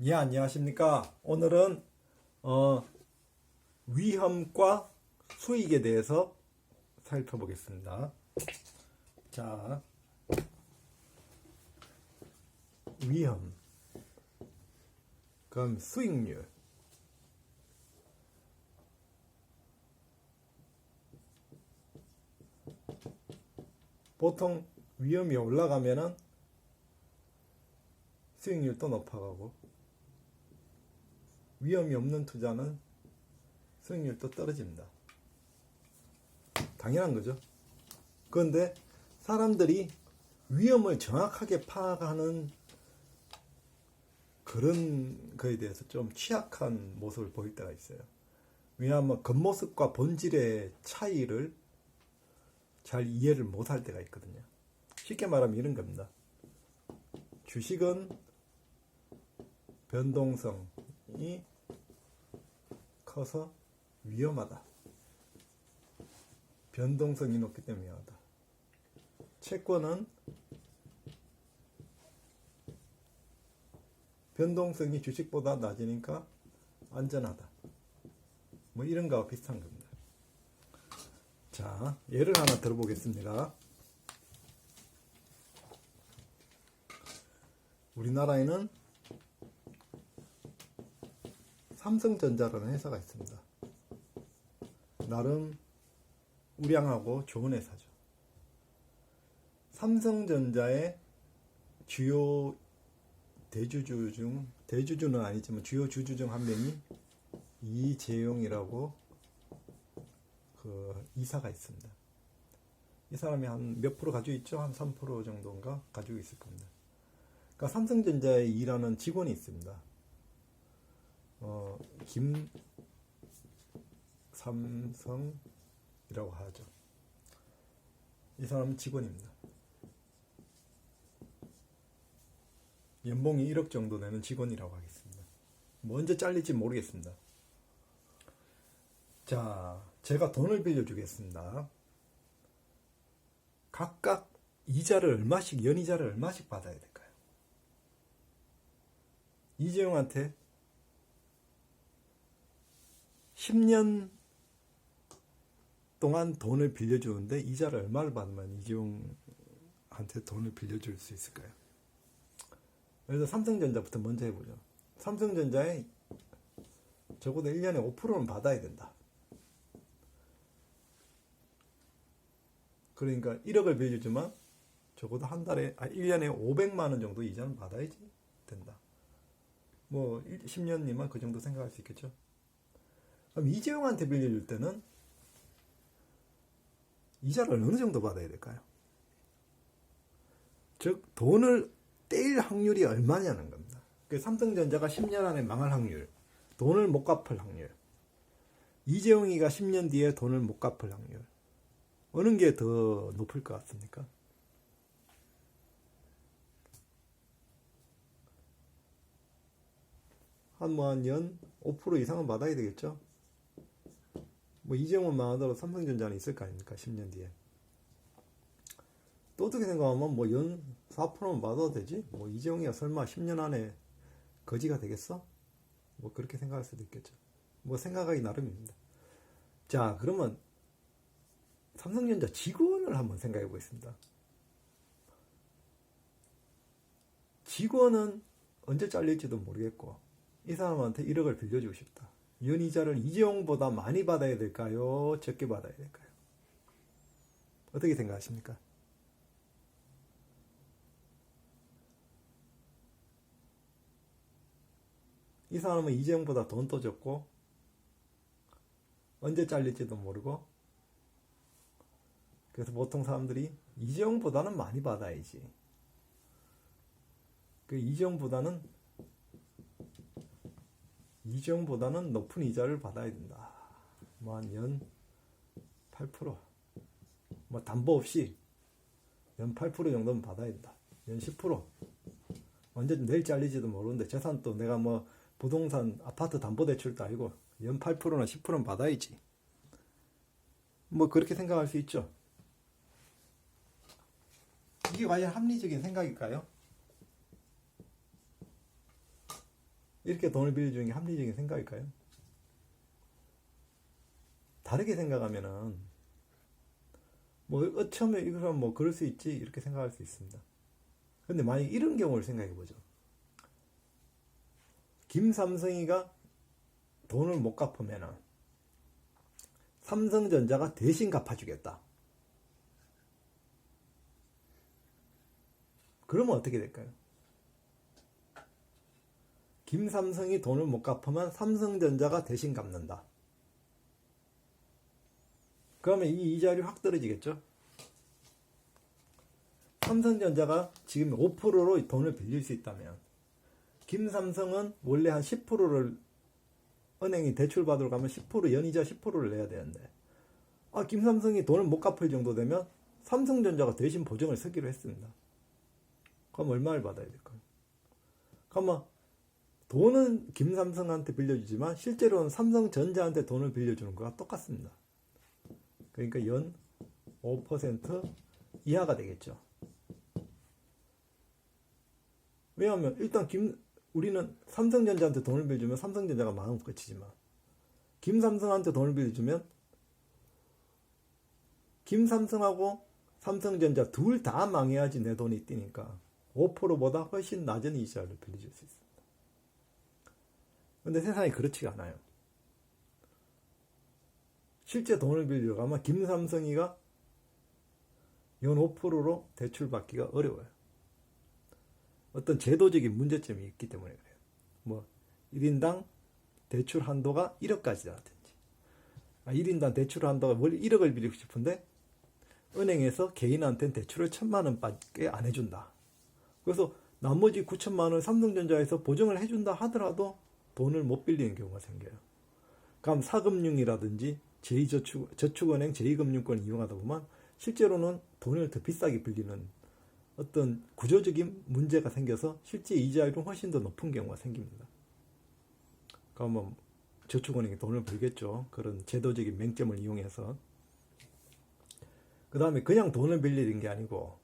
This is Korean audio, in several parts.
예, 안녕하십니까. 오늘은 위험과 수익에 대해서 살펴보겠습니다. 자, 위험, 그럼 수익률. 보통 위험이 올라가면은 수익률도 높아가고, 위험이 없는 투자는 수익률도 떨어집니다. 당연한 거죠. 그런데 사람들이 위험을 정확하게 파악하는 그런 거에 대해서 좀 취약한 모습을 보일 때가 있어요. 왜냐하면 겉모습과 본질의 차이를 잘 이해를 못할 때가 있거든요. 쉽게 말하면 이런 겁니다. 주식은 변동성이 커서 위험하다. 변동성이 높기 때문에 위험하다. 채권은 변동성이 주식보다 낮으니까 안전하다. 뭐 이런 거와 비슷한 겁니다. 자, 예를 하나 들어보겠습니다. 우리나라에는 삼성전자라는 회사가 있습니다. 나름 우량하고 좋은 회사죠. 삼성전자의 주요 대주주는 아니지만 주요 주주 중 한 명이 이재용이라고 그 이사가 있습니다. 이 사람이 한 몇 프로 가지고 있죠? 한 3% 정도인가 가지고 있을 겁니다. 그러니까 삼성전자에 일하는 직원이 있습니다. 김삼성이라고 하죠. 이 사람은 직원입니다. 연봉이 1억 정도 되는 직원이라고 하겠습니다. 뭐 언제 잘릴지 모르겠습니다. 자, 제가 돈을 빌려주겠습니다. 각각 이자를 얼마씩, 연이자를 얼마씩 받아야 될까요? 이재용한테 10년 동안 돈을 빌려주는데 이자를 얼마를 받으면 이재용한테 돈을 빌려줄 수 있을까요? 그래서 삼성전자부터 먼저 해보죠. 삼성전자에 적어도 1년에 5%는 받아야 된다. 그러니까 1억을 빌려주면 적어도 한 달에 1년에 500만 원 정도 이자는 받아야지 된다. 뭐 10년이면 그 정도 생각할 수 있겠죠. 그럼 이재용한테 빌려줄 때는 이자를 어느 정도 받아야 될까요? 즉 돈을 떼일 확률이 얼마냐는 겁니다. 삼성전자가 10년 안에 망할 확률, 돈을 못 갚을 확률, 이재용이가 10년 뒤에 돈을 못 갚을 확률, 어느 게 더 높을 것 같습니까? 한 연 5% 이상은 받아야 되겠죠? 뭐 이재용은 망하더라도 삼성전자는 있을 거 아닙니까? 10년 뒤에. 또 어떻게 생각하면 뭐 연 4%만 받아도 되지? 뭐 이재용이야 설마 10년 안에 거지가 되겠어? 뭐 그렇게 생각할 수도 있겠죠. 뭐 생각하기 나름입니다. 자, 그러면 삼성전자 직원을 한번 생각해 보겠습니다. 직원은 언제 잘릴지도 모르겠고 이 사람한테 1억을 빌려주고 싶다. 연이자를 이재용보다 많이 받아야 될까요? 적게 받아야 될까요? 어떻게 생각하십니까? 이 사람은 이재용보다 돈도 적고 언제 잘릴지도 모르고 그래서 보통 사람들이 이재용보다는 많이 받아야지. 그 이재용보다는 높은 이자를 받아야 된다. 뭐 한 연 8%, 뭐 담보 없이 연 8% 정도는 받아야 된다. 연 10%. 언제 내일 잘리지도 모르는데 재산도 내가 뭐 부동산 아파트 담보대출도 아니고 연 8%나 10%는 받아야지. 뭐 그렇게 생각할 수 있죠. 이게 과연 합리적인 생각일까요? 이렇게 돈을 빌려주는 게 합리적인 생각일까요? 다르게 생각하면은 뭐 어쩌면 이거는 뭐 그럴 수 있지 이렇게 생각할 수 있습니다. 근데 만약 이런 경우를 생각해 보죠. 김삼성이가 돈을 못 갚으면은 삼성전자가 대신 갚아주겠다. 그러면 어떻게 될까요? 김삼성이 돈을 못 갚으면 삼성전자가 대신 갚는다. 그러면 이 이자율이 확 떨어지겠죠? 삼성전자가 지금 5%로 돈을 빌릴 수 있다면 김삼성은 원래 한 10%를 은행이 대출 받으러 가면 10% 연이자 10%를 내야 되는데 김삼성이 돈을 못 갚을 정도 되면 삼성전자가 대신 보증을 서기로 했습니다. 그럼 얼마를 받아야 될까요? 그러면 돈은 김삼성한테 빌려주지만 실제로는 삼성전자한테 돈을 빌려주는 거와 똑같습니다. 그러니까 연 5% 이하가 되겠죠. 왜냐하면 일단 우리는 삼성전자한테 돈을 빌려주면 삼성전자가 망하면 끝이지만 김삼성한테 돈을 빌려주면 김삼성하고 삼성전자 둘 다 망해야지 내 돈이 뛰니까 5%보다 훨씬 낮은 이자를 빌려줄 수 있습니다. 근데 세상이 그렇지가 않아요. 실제 돈을 빌리러 가면 김삼성이가 연 5%로 대출받기가 어려워요. 어떤 제도적인 문제점이 있기 때문에 그래요. 뭐 1인당 대출 한도가 1억까지라든지 1인당 대출 한도가 원래 1억을 빌리고 싶은데 은행에서 개인한테는 대출을 1,000만 원밖에 안 해준다. 그래서 나머지 9천만 원을 삼성전자에서 보증을 해준다 하더라도 돈을 못 빌리는 경우가 생겨요. 그럼 사금융이라든지 저축은행 제2금융권을 이용하다 보면 실제로는 돈을 더 비싸게 빌리는 어떤 구조적인 문제가 생겨서 실제 이자율은 훨씬 더 높은 경우가 생깁니다. 그러면 저축은행이 돈을 벌겠죠. 그런 제도적인 맹점을 이용해서. 그 다음에 그냥 돈을 빌리는 게 아니고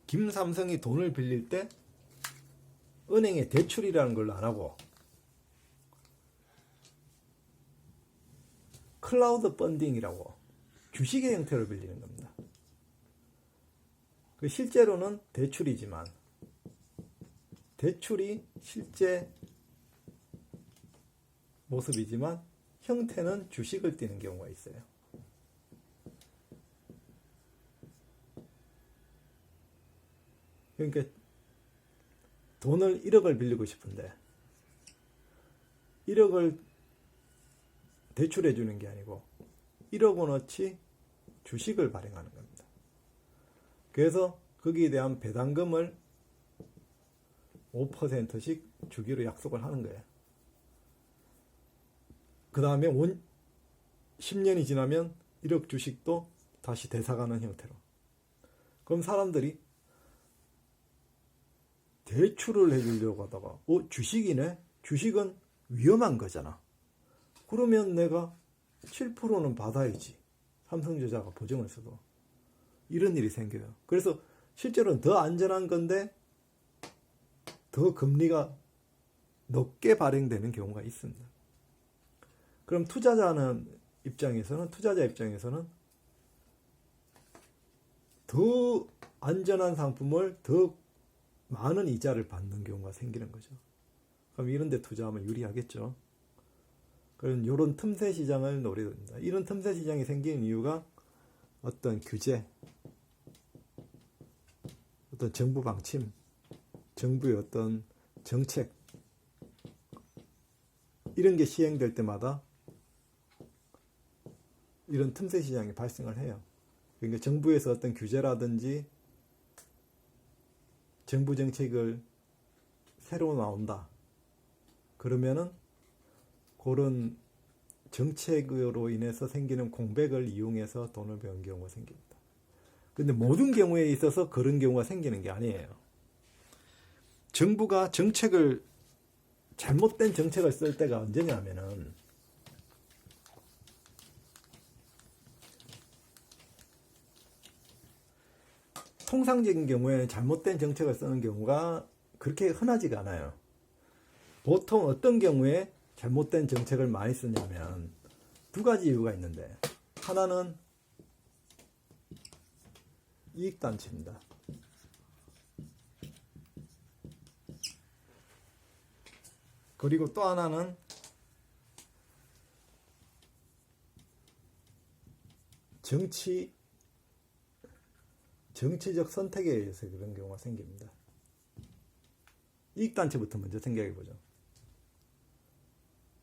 김삼성이 돈을 빌릴 때 은행에 대출이라는 걸 안 하고 클라우드 펀딩이라고 주식의 형태로 빌리는 겁니다. 실제로는 대출이지만 대출이 실제 모습이지만 형태는 주식을 띠는 경우가 있어요. 그러니까 돈을 1억을 빌리고 싶은데 1억을 대출해 주는 게 아니고 1억 원어치 주식을 발행하는 겁니다. 그래서 거기에 대한 배당금을 5%씩 주기로 약속을 하는 거예요. 그 다음에 10년이 지나면 1억 주식도 다시 되사가는 형태로. 그럼 사람들이 대출을 해주려고 하다가 주식이네? 주식은 위험한 거잖아. 그러면 내가 7%는 받아야지. 삼성전자가 보증을 써도. 이런 일이 생겨요. 그래서 실제로는 더 안전한 건데 더 금리가 높게 발행되는 경우가 있습니다. 그럼 투자자 입장에서는 더 안전한 상품을 더 많은 이자를 받는 경우가 생기는 거죠. 그럼 이런 데 투자하면 유리하겠죠. 그런 이런 틈새 시장을 노려야 됩니다. 이런 틈새 시장이 생기는 이유가 어떤 규제, 어떤 정부 방침, 정부의 어떤 정책 이런 게 시행될 때마다 이런 틈새 시장이 발생을 해요. 그러니까 정부에서 어떤 규제라든지 정부 정책을 새로 나온다. 그러면은 그런 정책으로 인해서 생기는 공백을 이용해서 돈을 버는 경우가 생깁니다. 근데 모든 경우에 있어서 그런 경우가 생기는 게 아니에요. 정부가 잘못된 정책을 쓸 때가 언제냐면은 통상적인 경우에는 잘못된 정책을 쓰는 경우가 그렇게 흔하지가 않아요. 보통 어떤 경우에 잘못된 정책을 많이 쓰냐면 두 가지 이유가 있는데, 하나는 이익단체입니다. 그리고 또 하나는 정치적 선택에 의해서 그런 경우가 생깁니다. 이익단체부터 먼저 생각해 보죠.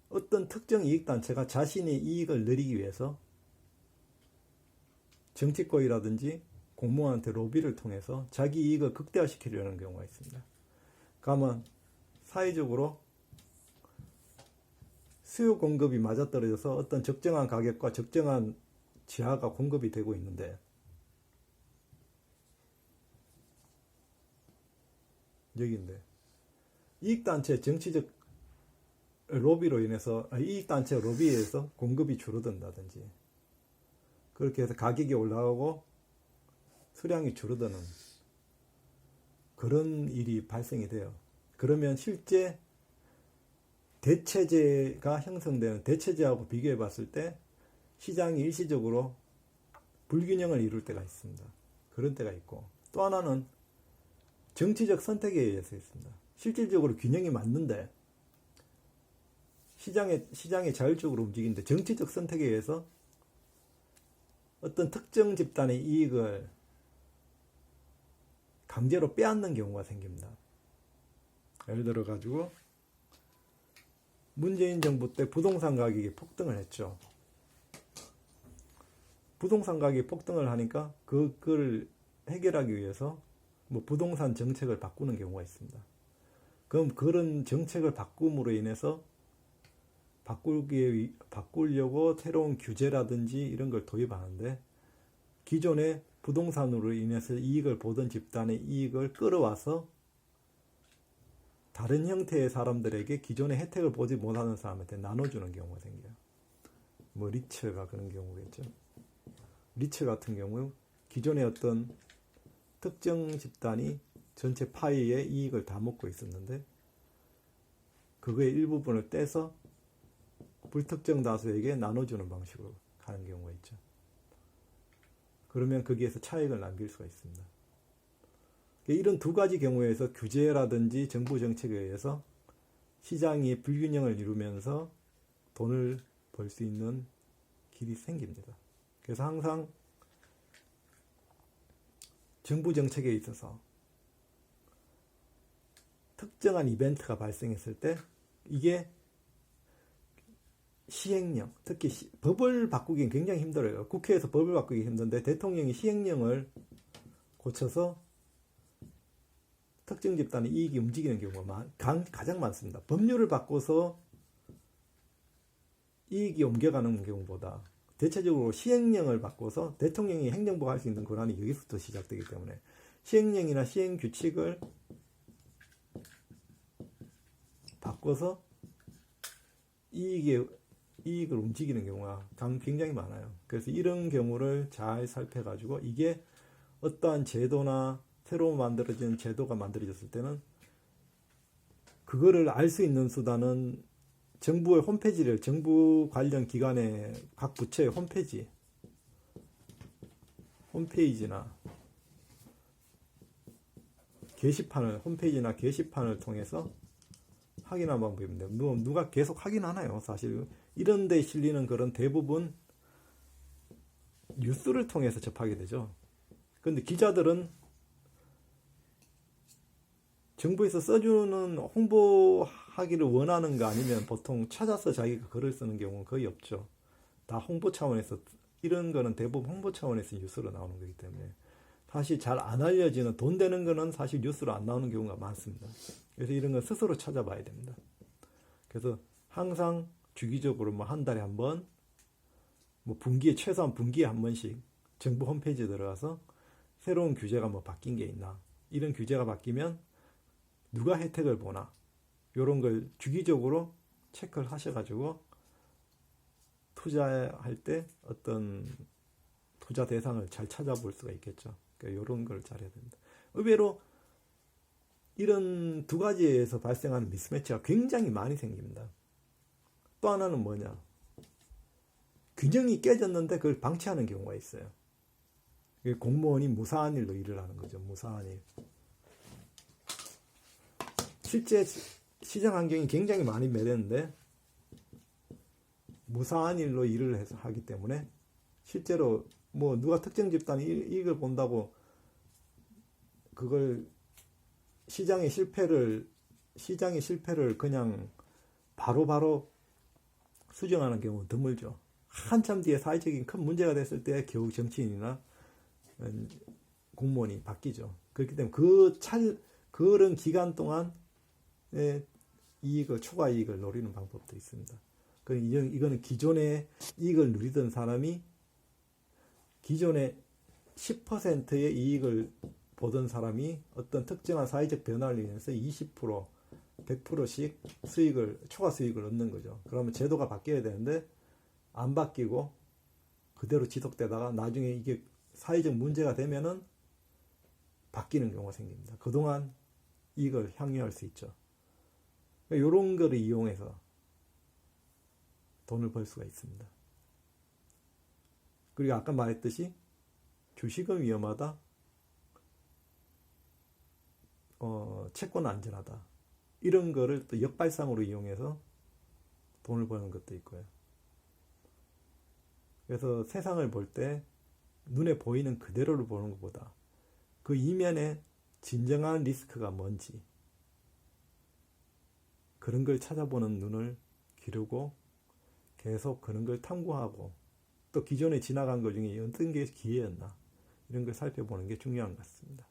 어떤 특정 이익단체가 자신의 이익을 누리기 위해서 정치권이라든지 공무원한테 로비를 통해서 자기 이익을 극대화시키려는 경우가 있습니다. 그러면 사회적으로 수요 공급이 맞아떨어져서 어떤 적정한 가격과 적정한 지하가 공급이 되고 있는데, 여기인데 이익단체 정치적 로비로 인해서, 이익단체 로비에 의해서 공급이 줄어든다든지, 그렇게 해서 가격이 올라가고 수량이 줄어드는 그런 일이 발생이 돼요. 그러면 실제 대체제가 형성되는, 대체제하고 비교해 봤을 때 시장이 일시적으로 불균형을 이룰 때가 있습니다. 그런 때가 있고, 또 하나는 정치적 선택에 의해서 있습니다. 실질적으로 균형이 맞는데 시장에 자율적으로 움직이는데 정치적 선택에 의해서 어떤 특정 집단의 이익을 강제로 빼앗는 경우가 생깁니다. 예를 들어 가지고 문재인 정부 때 부동산 가격이 폭등을 했죠. 부동산 가격이 폭등을 하니까 그걸 해결하기 위해서 뭐 부동산 정책을 바꾸는 경우가 있습니다. 그럼 그런 정책을 바꿈으로 인해서 바꾸려고 새로운 규제라든지 이런 걸 도입하는데, 기존의 부동산으로 인해서 이익을 보던 집단의 이익을 끌어와서 다른 형태의 사람들에게 기존의 혜택을 보지 못하는 사람한테 나눠주는 경우가 생겨요. 뭐 리츠가 그런 경우겠죠. 리츠 같은 경우 기존의 어떤 특정 집단이 전체 파이의 이익을 다 먹고 있었는데 그거의 일부분을 떼서 불특정 다수에게 나눠주는 방식으로 가는 경우가 있죠. 그러면 거기에서 차익을 남길 수가 있습니다. 이런 두 가지 경우에서 규제라든지 정부 정책에 의해서 시장이 불균형을 이루면서 돈을 벌 수 있는 길이 생깁니다. 그래서 항상 정부 정책에 있어서 특정한 이벤트가 발생했을 때 이게 시행령, 특히 법을 바꾸기는 굉장히 힘들어요. 국회에서 법을 바꾸기 힘든데 대통령이 시행령을 고쳐서 특정 집단의 이익이 움직이는 경우가 가장 많습니다. 법률을 바꿔서 이익이 옮겨가는 경우보다 대체적으로 시행령을 바꿔서 대통령이 행정부가 할 수 있는 권한이 여기서부터 시작되기 때문에 시행령이나 시행규칙을 바꿔서 이익을 움직이는 경우가 굉장히 많아요. 그래서 이런 경우를 잘 살펴가지고 이게 어떠한 제도나 새로 만들어진 제도가 만들어졌을 때는 그거를 알 수 있는 수단은 정부의 홈페이지를, 정부 관련 기관의 각 부처의 홈페이지나 게시판을 통해서 확인하는 방법입니다. 누가 계속 확인하나요? 사실 이런 데 실리는 그런 대부분 뉴스를 통해서 접하게 되죠. 그런데 기자들은 정부에서 써주는 홍보하기를 원하는 거 아니면 보통 찾아서 자기가 글을 쓰는 경우는 거의 없죠. 다 홍보 차원에서, 이런 거는 대부분 홍보 차원에서 뉴스로 나오는 거기 때문에 사실 잘 안 알려지는, 돈 되는 거는 사실 뉴스로 안 나오는 경우가 많습니다. 그래서 이런 건 스스로 찾아봐야 됩니다. 그래서 항상 주기적으로 뭐 한 달에 한 번, 뭐 최소한 분기에 한 번씩 정부 홈페이지에 들어가서 새로운 규제가 뭐 바뀐 게 있나, 이런 규제가 바뀌면 누가 혜택을 보나, 이런 걸 주기적으로 체크를 하셔가지고 투자할 때 어떤 투자 대상을 잘 찾아볼 수가 있겠죠. 그러니까 이런 걸 잘해야 됩니다. 의외로 이런 두 가지에서 발생하는 미스매치가 굉장히 많이 생깁니다. 또 하나는 뭐냐? 균형이 깨졌는데 그걸 방치하는 경우가 있어요. 공무원이 무사한 일로 일을 하는 거죠. 무사한 일. 실제 시장 환경이 굉장히 많이 매렸는데 무사한 일로 일을 해서 하기 때문에 실제로 뭐 누가 특정 집단이 이익을 본다고 그걸 시장의 실패를 그냥 바로바로 수정하는 경우는 드물죠. 한참 뒤에 사회적인 큰 문제가 됐을 때 겨우 정치인이나 공무원이 바뀌죠. 그렇기 때문에 그런 기간 동안 초과 이익을 노리는 방법도 있습니다. 이거는 기존에 이익을 누리던 사람이 기존에 10%의 이익을 보던 사람이 어떤 특정한 사회적 변화를 위해서 20%, 100%씩 초과 수익을 얻는 거죠. 그러면 제도가 바뀌어야 되는데 안 바뀌고 그대로 지속되다가 나중에 이게 사회적 문제가 되면은 바뀌는 경우가 생깁니다. 그동안 이익을 향유할 수 있죠. 이런 거를 이용해서 돈을 벌 수가 있습니다. 그리고 아까 말했듯이 주식은 위험하다. 채권은 안전하다. 이런 거를 또 역발상으로 이용해서 돈을 버는 것도 있고요. 그래서 세상을 볼 때 눈에 보이는 그대로를 보는 것보다 그 이면에 진정한 리스크가 뭔지 그런 걸 찾아보는 눈을 기르고 계속 그런 걸 탐구하고 또 기존에 지나간 것 중에 어떤 게 기회였나 이런 걸 살펴보는 게 중요한 것 같습니다.